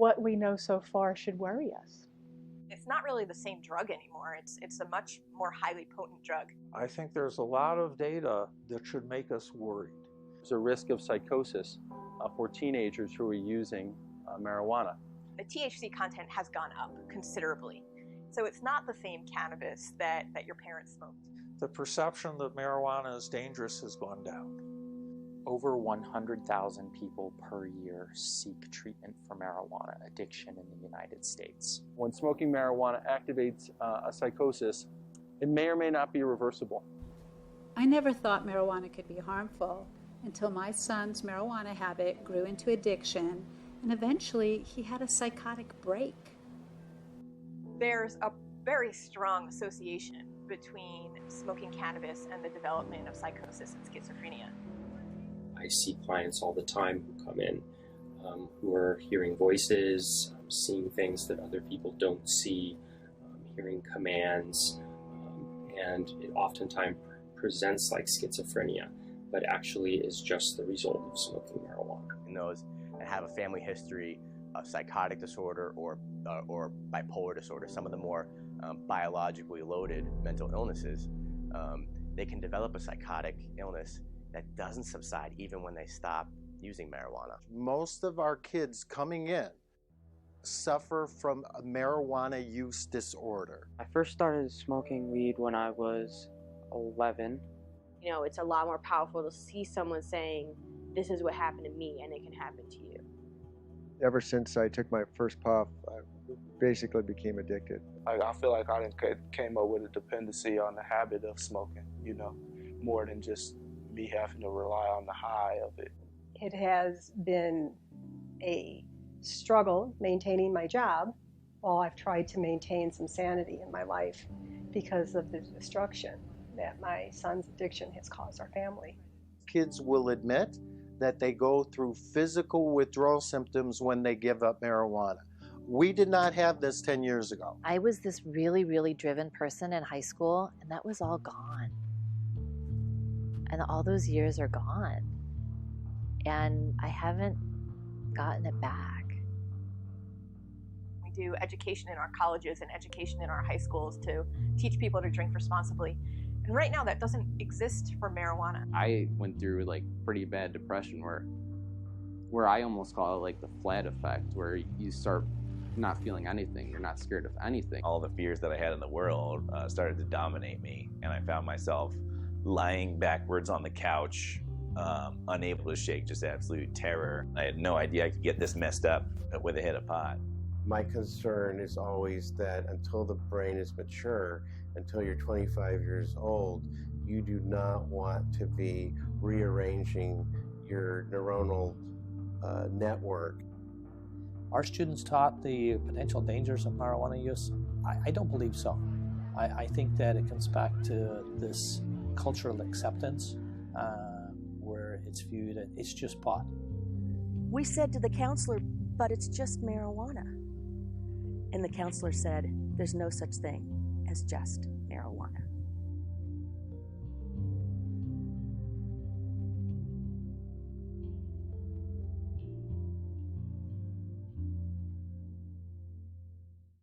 what we know so far should worry us. It's not really the same drug anymore. It's a much more highly potent drug. I think there's a lot of data that should make us worried. There's a risk of psychosis for teenagers who are using marijuana. The THC content has gone up considerably. So it's not the same cannabis that your parents smoked. The perception that marijuana is dangerous has gone down. Over 100,000 people per year seek treatment for marijuana addiction in the United States. When smoking marijuana activates a psychosis, it may or may not be reversible. I never thought marijuana could be harmful until my son's marijuana habit grew into addiction, and eventually he had a psychotic break. There's a very strong association between smoking cannabis and the development of psychosis and schizophrenia. I see clients all the time who come in who are hearing voices, seeing things that other people don't see, hearing commands, and it oftentimes presents like schizophrenia, but actually is just the result of smoking marijuana. And those that have a family history of psychotic disorder or bipolar disorder, some of the more biologically loaded mental illnesses, they can develop a psychotic illness that doesn't subside even when they stop using marijuana. Most of our kids coming in suffer from a marijuana use disorder. I first started smoking weed when I was 11. You know, it's a lot more powerful to see someone saying, this is what happened to me and it can happen to you. Ever since I took my first puff, I basically became addicted. I feel like I came up with a dependency on the habit of smoking, you know, more than just me having to rely on the high of it. It has been a struggle maintaining my job while I've tried to maintain some sanity in my life because of the destruction that my son's addiction has caused our family. Kids will admit that they go through physical withdrawal symptoms when they give up marijuana. We did not have this 10 years ago. I was this really, really driven person in high school, and that was all gone. And all those years are gone. And I haven't gotten it back. We do education in our colleges and education in our high schools to teach people to drink responsibly. And right now that doesn't exist for marijuana. I went through like pretty bad depression where I almost call it like the flat effect, where you start not feeling anything. You're not scared of anything. All the fears that I had in the world started to dominate me, and I found myself lying backwards on the couch, unable to shake, just absolute terror. I had no idea I could get this messed up with a hit of pot. My concern is always that until the brain is mature, until you're 25 years old, you do not want to be rearranging your neuronal network. Are students taught the potential dangers of marijuana use? I don't believe so. I think that it comes back to this cultural acceptance where it's viewed that it's just pot. We said to the counselor, but it's just marijuana. And the counselor said, there's no such thing as just marijuana.